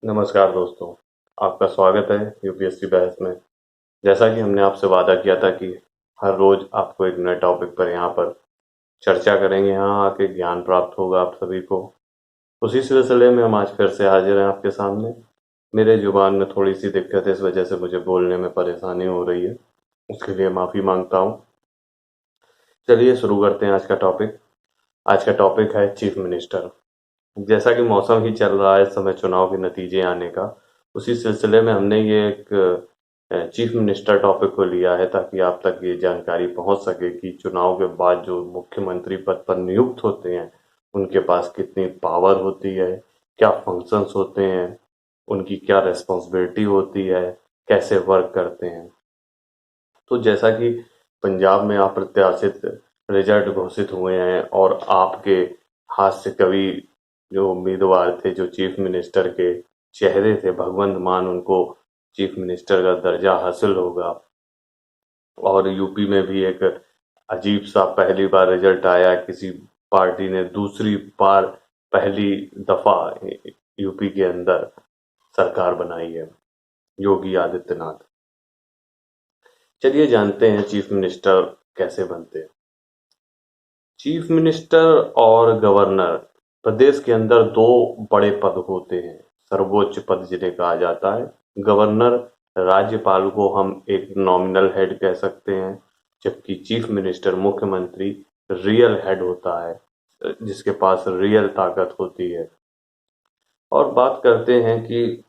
नमस्कार दोस्तों, आपका स्वागत है यूपीएससी बहस में। जैसा कि हमने आपसे वादा किया था कि हर रोज आपको एक नए टॉपिक पर यहाँ पर चर्चा करेंगे, यहाँ आके ज्ञान प्राप्त होगा आप सभी को। उसी सिलसिले में हम आज फिर से हाजिर हैं आपके सामने। मेरे जुबान में थोड़ी सी दिक्कत है, इस वजह से मुझे बोलने में परेशानी हो रही है, उसके लिए माफ़ी मांगता हूँ। चलिए शुरू करते हैं आज का टॉपिक। आज का टॉपिक है चीफ मिनिस्टर। जैसा कि मौसम ही चल रहा है इस समय चुनाव के नतीजे आने का, उसी सिलसिले में हमने ये एक चीफ मिनिस्टर टॉपिक को लिया है ताकि आप तक ये जानकारी पहुंच सके कि चुनाव के बाद जो मुख्यमंत्री पद पर नियुक्त होते हैं उनके पास कितनी पावर होती है, क्या फंक्शंस होते हैं, उनकी क्या रिस्पॉन्सिबिलिटी होती है, कैसे वर्क करते हैं। तो जैसा कि पंजाब में अप्रत्याशित रिजल्ट घोषित हुए हैं और आपके हास्य कवि जो उम्मीदवार थे, जो चीफ मिनिस्टर के चेहरे थे, भगवंत मान उनको चीफ मिनिस्टर का दर्जा हासिल होगा। और यूपी में भी एक अजीब सा पहली बार रिजल्ट आया, किसी पार्टी ने दूसरी बार पहली दफा यूपी के अंदर सरकार बनाई है, योगी आदित्यनाथ। चलिए जानते हैं चीफ मिनिस्टर कैसे बनते हैं। चीफ मिनिस्टर और गवर्नर प्रदेश के अंदर दो बड़े पद होते हैं, सर्वोच्च पद जिन्हें कहा जाता है। गवर्नर राज्यपाल को हम एक नॉमिनल हेड कह सकते हैं, जबकि चीफ मिनिस्टर मुख्यमंत्री रियल हेड होता है, जिसके पास रियल ताकत होती है। और बात करते हैं कि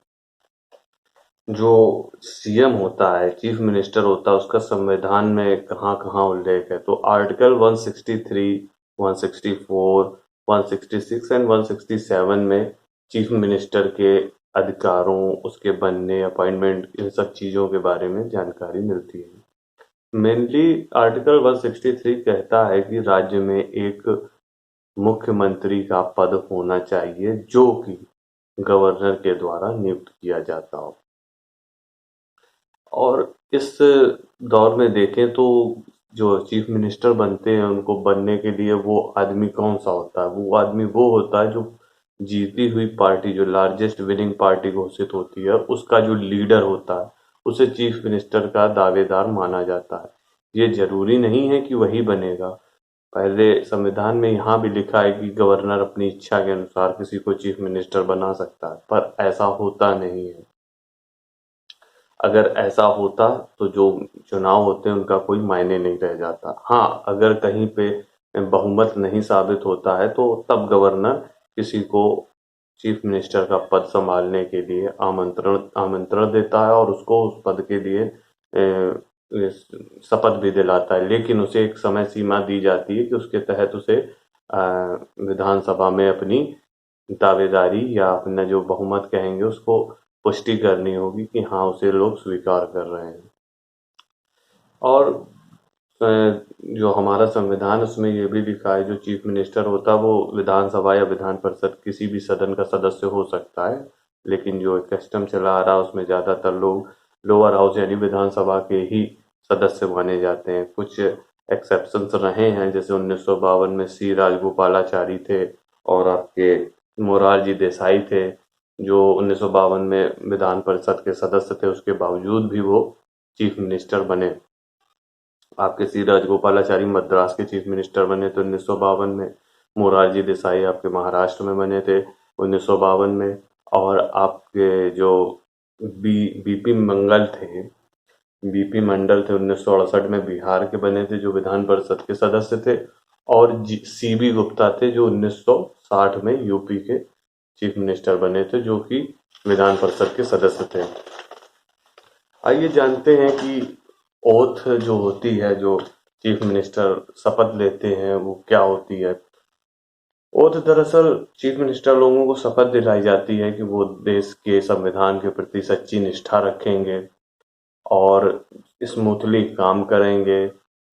जो सीएम होता है, चीफ मिनिस्टर होता है, उसका संविधान में कहाँ कहाँ उल्लेख है। तो आर्टिकल 163, 164, 166 एंड 167 में चीफ मिनिस्टर के अधिकारों, उसके बनने, अपॉइंटमेंट, इन सब चीज़ों के बारे में जानकारी मिलती है। मेनली आर्टिकल 163 कहता है कि राज्य में एक मुख्यमंत्री का पद होना चाहिए जो कि गवर्नर के द्वारा नियुक्त किया जाता हो। और इस दौर में देखें तो जो चीफ मिनिस्टर बनते हैं, उनको बनने के लिए वो आदमी कौन सा होता है? वो आदमी वो होता है जो जीती हुई पार्टी, जो लार्जेस्ट विनिंग पार्टी घोषित होती है, उसका जो लीडर होता है, उसे चीफ मिनिस्टर का दावेदार माना जाता है। ये जरूरी नहीं है कि वही बनेगा। पहले संविधान में यहाँ भी लिखा है कि गवर्नर अपनी इच्छा के अनुसार किसी को चीफ मिनिस्टर बना सकता है, पर ऐसा होता नहीं है। अगर ऐसा होता तो जो चुनाव होते हैं उनका कोई मायने नहीं रह जाता। हाँ, अगर कहीं पे बहुमत नहीं साबित होता है तो तब गवर्नर किसी को चीफ मिनिस्टर का पद संभालने के लिए आमंत्रण आमंत्रण देता है और उसको उस पद के लिए शपथ भी दिलाता है, लेकिन उसे एक समय सीमा दी जाती है कि उसके तहत उसे विधानसभा में अपनी दावेदारी या अपना जो बहुमत कहेंगे उसको पुष्टि करनी होगी कि हाँ, उसे लोग स्वीकार कर रहे हैं। और अ, जो हमारा संविधान उसमें ये भी लिखा है, जो चीफ मिनिस्टर होता है वो विधानसभा या विधान परिषद किसी भी सदन का सदस्य हो सकता है, लेकिन जो कस्टम चला आ रहा है उसमें ज़्यादातर लोग लोअर हाउस यानी विधानसभा के ही सदस्य माने जाते हैं। कुछ एक्सेप्शंस रहे हैं, जैसे 1952 में सी राजगोपालाचारी थे और आपके मोरारजी देसाई थे, जो 1952 में विधान परिषद के सदस्य थे, उसके बावजूद भी वो चीफ मिनिस्टर बने। आपके सी राजगोपालाचारी मद्रास के चीफ मिनिस्टर बने थे 1952 में। मोरारजी देसाई आपके महाराष्ट्र में बने थे 1952 में। और आपके जो बीपी मंगल थे, बीपी मंडल थे, 1968 में बिहार के बने थे, जो विधान परिषद के सदस्य थे। और सीबी गुप्ता थे, जो 1960 में यूपी के चीफ मिनिस्टर बने थे, जो कि विधान परिषद के सदस्य थे। आइए जानते हैं कि ओथ जो होती है, जो चीफ मिनिस्टर शपथ लेते हैं, वो क्या होती है। ओथ दरअसल चीफ मिनिस्टर लोगों को शपथ दिलाई जाती है कि वो देश के संविधान के प्रति सच्ची निष्ठा रखेंगे और स्मूथली काम करेंगे,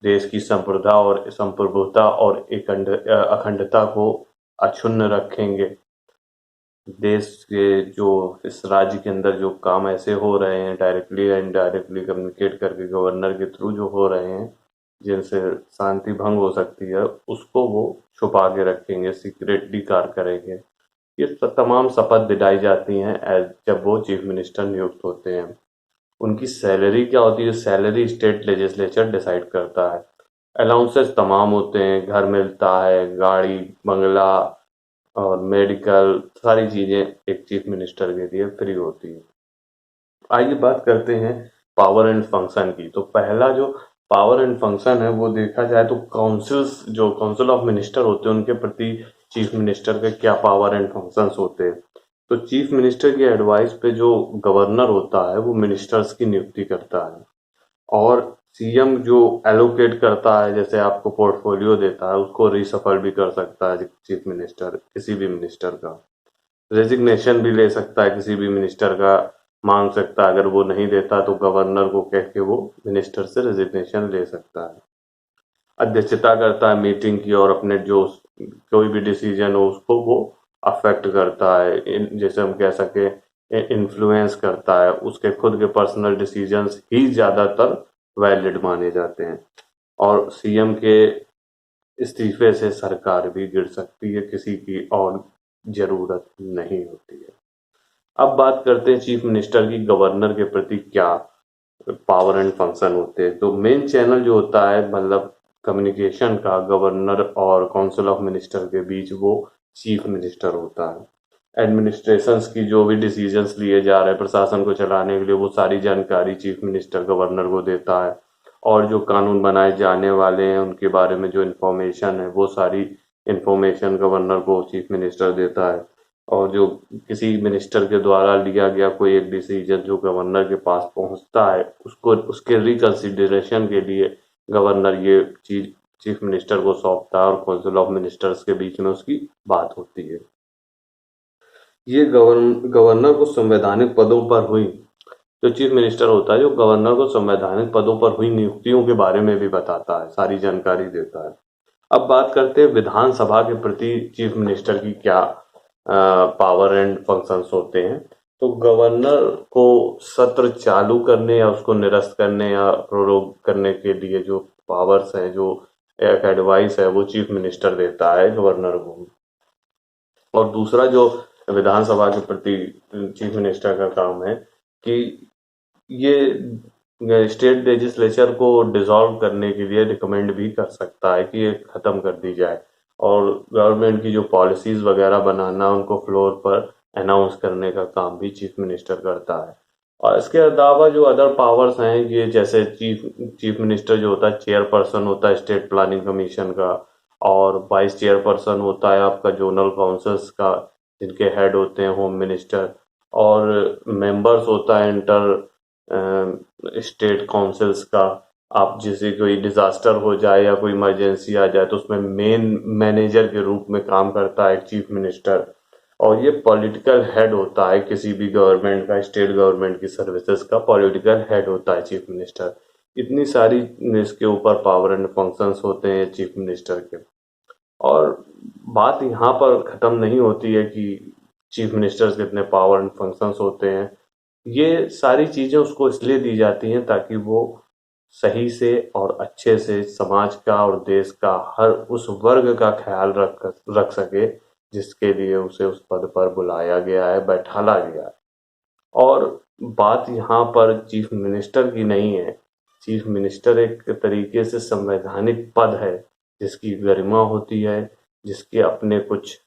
देश की संप्रभुता और संप्रभुता और अखंडता को अक्षुण्ण रखेंगे। देश के जो इस राज्य के अंदर जो काम ऐसे हो रहे हैं, डायरेक्टली या इनडायरेक्टली कम्युनिकेट करके गवर्नर के थ्रू जो हो रहे हैं, जिनसे शांति भंग हो सकती है, उसको वो छुपा के रखेंगे, सीक्रेटली कार्य करेंगे। ये तमाम शपथ दिलाई जाती हैं जब वो चीफ मिनिस्टर नियुक्त होते हैं। उनकी सैलरी क्या होती है? सैलरी स्टेट लेजिस्लेचर डिसाइड करता है। अलाउंसेस तमाम होते हैं, घर मिलता है, गाड़ी, बंगला और मेडिकल, सारी चीजें एक चीफ मिनिस्टर के लिए फ्री होती है। आइए बात करते हैं पावर एंड फंक्शन की। तो पहला जो पावर एंड फंक्शन है वो देखा जाए तो काउंसिल ऑफ मिनिस्टर होते हैं उनके प्रति चीफ मिनिस्टर के क्या पावर एंड फंक्शंस होते हैं। तो चीफ मिनिस्टर की एडवाइस पे जो गवर्नर होता है वो मिनिस्टर्स की नियुक्ति करता है, और सीएम जो एलोकेट करता है, जैसे आपको पोर्टफोलियो देता है, उसको रिसफल भी कर सकता है चीफ मिनिस्टर किसी भी मिनिस्टर का। रेजिग्नेशन भी ले सकता है किसी भी मिनिस्टर का, मांग सकता है। अगर वो नहीं देता तो गवर्नर को कह के वो मिनिस्टर से रेजिग्नेशन ले सकता है। अध्यक्षता करता है मीटिंग की, और अपने जो कोई भी डिसीजन हो उसको वो अफेक्ट करता है, जैसे हम कह सके इन्फ्लुएंस करता है। उसके खुद के पर्सनल डिसीजंस ही ज्यादातर वैलिड माने जाते हैं, और सीएम के इस्तीफे से सरकार भी गिर सकती है, किसी की और जरूरत नहीं होती है। अब बात करते हैं चीफ मिनिस्टर की गवर्नर के प्रति क्या पावर एंड फंक्शन होते हैं। तो मेन चैनल जो होता है, मतलब कम्युनिकेशन का गवर्नर और काउंसिल ऑफ मिनिस्टर के बीच, वो चीफ मिनिस्टर होता है। एडमिनिस्ट्रेशंस की जो भी डिसीजंस लिए जा रहे हैं प्रशासन को चलाने के लिए, वो सारी जानकारी चीफ मिनिस्टर गवर्नर को देता है, और जो कानून बनाए जाने वाले हैं उनके बारे में जो इन्फॉर्मेशन है वो सारी इन्फॉर्मेशन गवर्नर को चीफ मिनिस्टर देता है। और जो किसी मिनिस्टर के द्वारा लिया गया कोई एक डिसीजन जो गवर्नर के पास पहुंचता है, उसको उसके रिकंसिडरेशन के लिए गवर्नर ये चीज चीफ मिनिस्टर को सौंपता है, और काउंसिल ऑफ मिनिस्टर्स के बीच में उसकी बात होती है। ये गवर्नर को संवैधानिक पदों पर हुई, जो चीफ मिनिस्टर होता है जो गवर्नर को संवैधानिक पदों पर हुई नियुक्तियों के बारे में भी बताता है, सारी जानकारी देता है। अब बात करते हैं विधानसभा के प्रति चीफ मिनिस्टर की क्या पावर एंड फंक्शंस होते हैं। तो गवर्नर को सत्र चालू करने या उसको निरस्त करने या प्रोरोग करने के लिए जो पावर्स है, जो एक एडवाइस है, वो चीफ मिनिस्टर देता है गवर्नर को। और दूसरा जो विधानसभा के प्रति चीफ मिनिस्टर का काम है कि ये स्टेट लेजिस्लेचर को डिसॉल्व करने के लिए रिकमेंड भी कर सकता है कि ये खत्म कर दी जाए, और गवर्नमेंट की जो पॉलिसीज वगैरह बनाना उनको फ्लोर पर अनाउंस करने का काम भी चीफ मिनिस्टर करता है। और इसके अलावा जो अदर पावर्स हैं, ये जैसे चीफ मिनिस्टर जो होता है चेयरपर्सन होता है स्टेट प्लानिंग कमीशन का, और वाइस चेयरपर्सन होता है आपका जोनल काउंसिल्स का, जिनके हेड होते हैं होम मिनिस्टर, और मेंबर्स होता है इंटर स्टेट काउंसिल्स का। आप जैसे कोई डिजास्टर हो जाए या कोई इमरजेंसी आ जाए तो उसमें मेन मैनेजर के रूप में काम करता है चीफ मिनिस्टर, और ये पॉलिटिकल हेड होता है किसी भी गवर्नमेंट का, स्टेट गवर्नमेंट की सर्विसेज का पॉलिटिकल हेड होता है चीफ मिनिस्टर। इतनी सारी इसके ऊपर पावर एंड फंक्शंस होते हैं चीफ मिनिस्टर के। और बात यहाँ पर खत्म नहीं होती है कि चीफ मिनिस्टर्स के इतने पावर एंड फंक्शंस होते हैं। ये सारी चीजें उसको इसलिए दी जाती हैं ताकि वो सही से और अच्छे से समाज का और देश का हर उस वर्ग का ख्याल रख सके जिसके लिए उसे उस पद पर बुलाया गया है, बैठाला गया है। और बात यहाँ पर चीफ मिनिस्टर की नहीं है। चीफ मिनिस्टर एक तरीके से संवैधानिक पद है जिसकी गरिमा होती है, जिसके अपने कुछ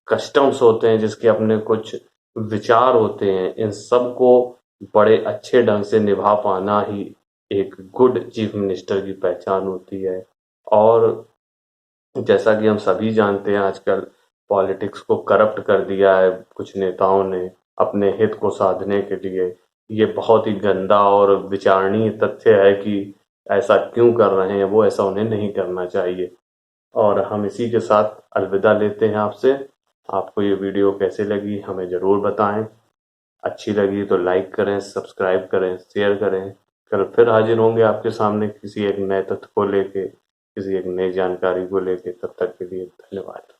कस्टम्स होते हैं, जिसके अपने कुछ विचार होते हैं। इन सब को बड़े अच्छे ढंग से निभा पाना ही एक गुड चीफ मिनिस्टर की पहचान होती है। और जैसा कि हम सभी जानते हैं, आजकल पॉलिटिक्स को करप्ट कर दिया है कुछ नेताओं ने अपने हित को साधने के लिए। ये बहुत ही गंदा और विचारणीय तथ्य है कि ऐसा क्यों कर रहे हैं वो, ऐसा उन्हें नहीं करना चाहिए। और हम इसी के साथ अलविदा लेते हैं आपसे। आपको ये वीडियो कैसे लगी हमें ज़रूर बताएं। अच्छी लगी तो लाइक करें, सब्सक्राइब करें, शेयर करें। कल फिर हाजिर होंगे आपके सामने किसी एक नए तथ्य को लेके, किसी एक नई जानकारी को लेके। तब तक के लिए धन्यवाद।